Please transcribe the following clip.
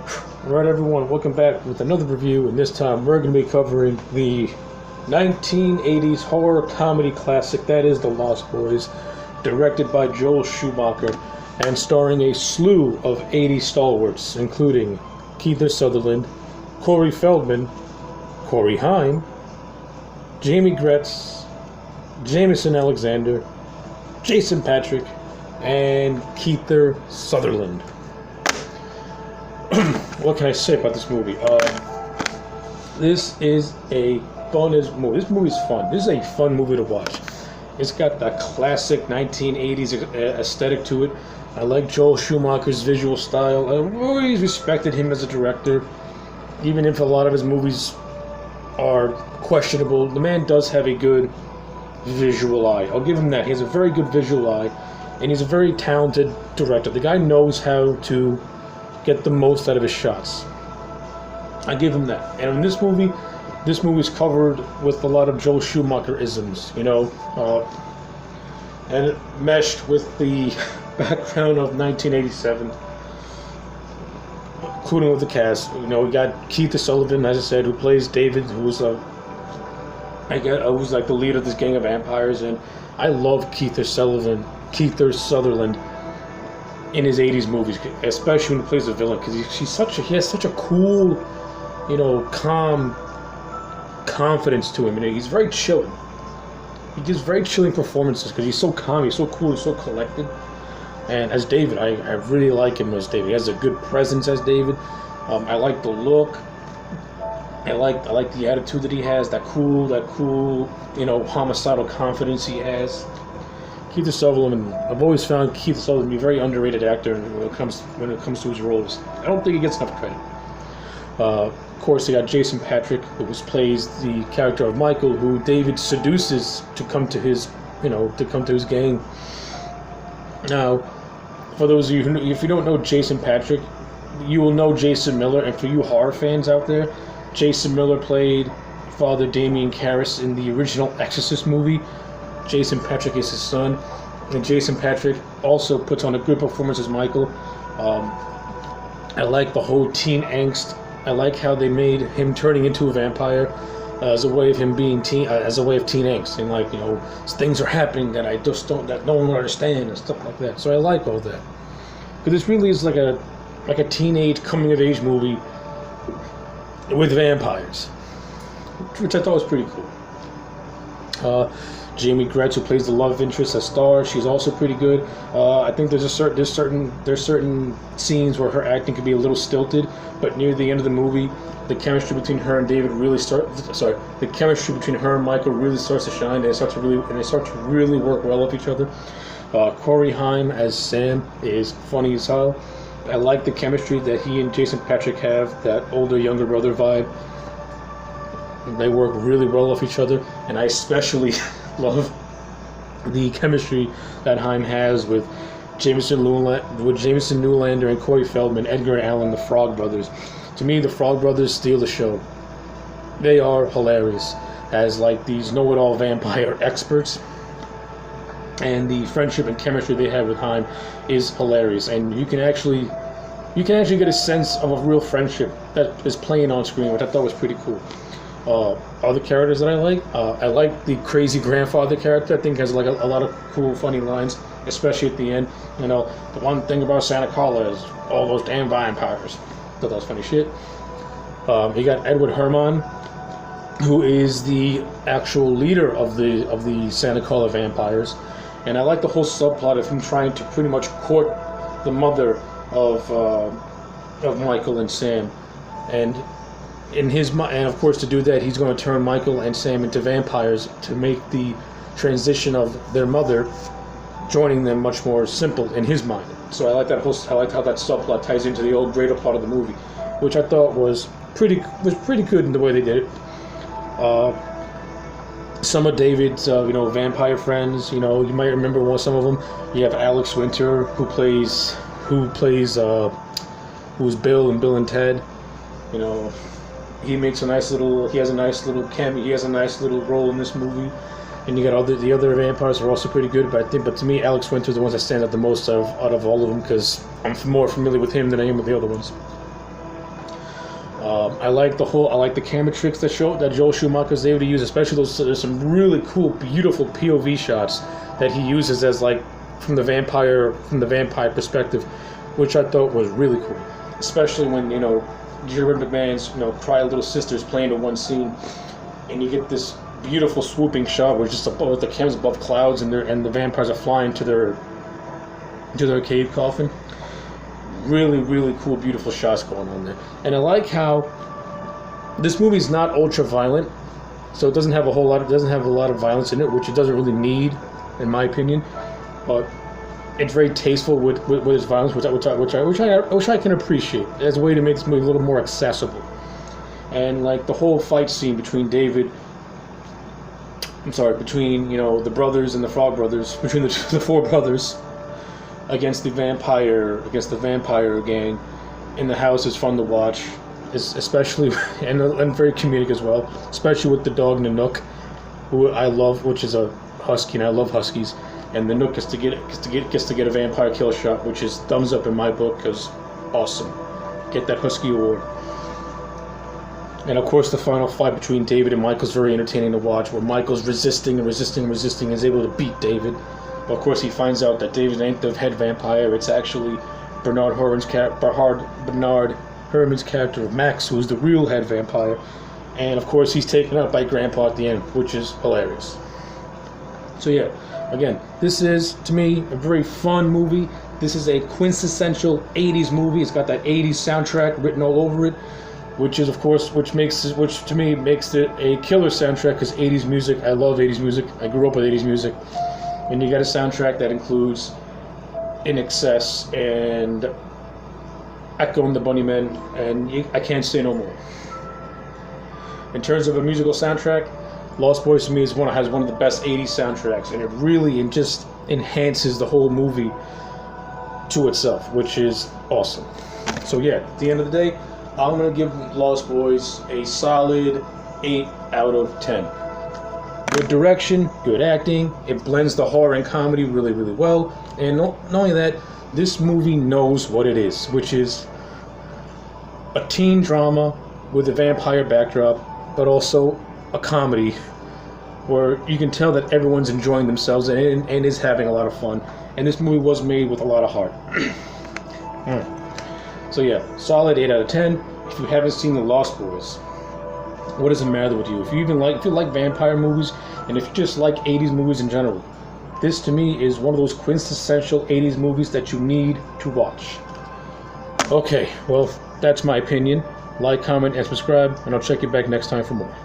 Alright everyone, welcome back with another review, and this time we're going to be covering the 1980s horror comedy classic that is The Lost Boys, directed by Joel Schumacher and starring a slew of 80s stalwarts, including Kiefer Sutherland, Corey Feldman, Corey Haim, Jamie Gretz, Jameson Alexander, Jason Patric, and Kiefer Sutherland. What can I say about this movie? This is a fun movie. This movie is fun. This is a fun movie to watch. It's got that classic 1980s aesthetic to it. I like Joel Schumacher's visual style. I've always respected him as a director, even if a lot of his movies are questionable. The man does have a good visual eye. I'll give him that. He has a very good visual eye, and he's a very talented director. The guy knows how to get the most out of his shots. I give him that. And in this movie's covered with a lot of Joel Schumacher isms, and it meshed with the background of 1987, including with the cast. We got Kiefer Sutherland, as I said, who plays David, who's like the leader of this gang of vampires, and I love Kiefer Sutherland in his 80s movies, especially when he plays a villain, because he has such a cool, calm confidence to him, and he's very chilling. He gives very chilling performances because he's so calm, he's so cool, he's so collected. And as David, I really like him as David. He has a good presence as David. I like the look. I like the attitude that he has. That cool, homicidal confidence he has. Kiefer Sutherland, I've always found Kiefer Sutherland to be a very underrated actor when it comes to his roles. I don't think he gets enough credit. Of course, they got Jason Patric, who plays the character of Michael, who David seduces to come to his gang. Now, for those of you if you don't know Jason Patric, you will know Jason Miller, and for you horror fans out there, Jason Miller played Father Damien Karras in the original Exorcist movie. Jason Patric is his son, and Jason Patric also puts on a good performance as Michael. I like the whole teen angst. I like how they made him turning into a vampire as a way of him being teen angst, and things are happening that that no one will understand and stuff like that. So I like all that, because this really is like a teenage coming of age movie with vampires, which I thought was pretty cool. Jamie Gretz, who plays the love interest as Star, she's also pretty good. I think there's certain scenes where her acting could be a little stilted, but near the end of the movie, the chemistry between her and Michael really starts to shine, and they start to really work well with each other. Corey Haim as Sam is funny as hell. I like the chemistry that he and Jason Patric have, that older younger brother vibe. They work really well off each other, and I especially love the chemistry that Haim has with Jameson Newlander and Corey Feldman, Edgar Allan, the Frog Brothers. To me, the Frog Brothers steal the show. They are hilarious as these know-it-all vampire experts, and the friendship and chemistry they have with Haim is hilarious. And you can actually get a sense of a real friendship that is playing on screen, which I thought was pretty cool. Other characters that I like the crazy grandfather character. I think has a lot of cool, funny lines, especially at the end. The one thing about Santa Claus is all those damn vampires. Thought that was funny shit. You got Edward Herman, who is the actual leader of the Santa Claus vampires, and I like the whole subplot of him trying to pretty much court the mother of Michael and Sam, and of course, to do that, he's going to turn Michael and Sam into vampires to make the transition of their mother joining them much more simple in his mind. So I like how that subplot ties into the old greater part of the movie, which I thought was pretty good in the way they did it. Some of David's vampire friends, you might remember some of them. You have Alex Winter, who's Bill in Bill and Ted. He has a nice little cameo. He has a nice little role in this movie. And you got the other vampires are also pretty good, but to me, Alex Winter's the ones that stand out the most out of all of them, because I'm more familiar with him than I am with the other ones. I like the camera tricks that Joel Schumacher's able to use, especially there's some really cool, beautiful POV shots that he uses as like from the vampire perspective, which I thought was really cool. Especially when Jared McMahon's cry little sister's playing to one scene, and you get this beautiful swooping shot where just above the camera's above clouds and the vampires are flying to their cave coffin. Really, really cool, beautiful shots going on there. And I like how this movie's not ultra violent, so it doesn't have a lot of violence in it, which it doesn't really need, in my opinion. But it's very tasteful with its violence, which I can appreciate as a way to make this movie a little more accessible. And like the whole fight scene between the brothers and the Frog Brothers, between the four brothers against the vampire gang in the house is fun to watch, especially and very comedic as well, especially with the dog Nanook, who I love, which is a husky, and I love huskies. And the Nook gets to get a vampire kill shot, which is thumbs up in my book, because awesome. Get that husky award. And of course the final fight between David and Michael's very entertaining to watch, where Michael's resisting and is able to beat David. But of course he finds out that David ain't the head vampire, it's actually Bernard Herrmann's character of Max, who's the real head vampire. And of course he's taken out by Grandpa at the end, which is hilarious. So yeah, again, this is, to me, a very fun movie. This is a quintessential 80s movie. It's got that 80s soundtrack written all over it, which to me makes it a killer soundtrack, because 80s music, I love 80s music. I grew up with 80s music. And you got a soundtrack that includes In Excess and Echo and the Bunnymen, and I can't say no more. In terms of a musical soundtrack, Lost Boys to me has one of the best 80s soundtracks, and it really just enhances the whole movie to itself, which is awesome. So yeah, at the end of the day, I'm going to give Lost Boys a solid 8 out of 10. Good direction, good acting, it blends the horror and comedy really, really well, and not only that, this movie knows what it is, which is a teen drama with a vampire backdrop, but also a comedy where you can tell that everyone's enjoying themselves and is having a lot of fun, and this movie was made with a lot of heart. So yeah, solid 8 out of 10. If you haven't seen The Lost Boys, what does it matter with you? If you like vampire movies, and if you just like 80s movies in general, this to me is one of those quintessential 80s movies that you need to watch. Okay, well, that's my opinion. Like, comment, and subscribe, and I'll check you back next time for more.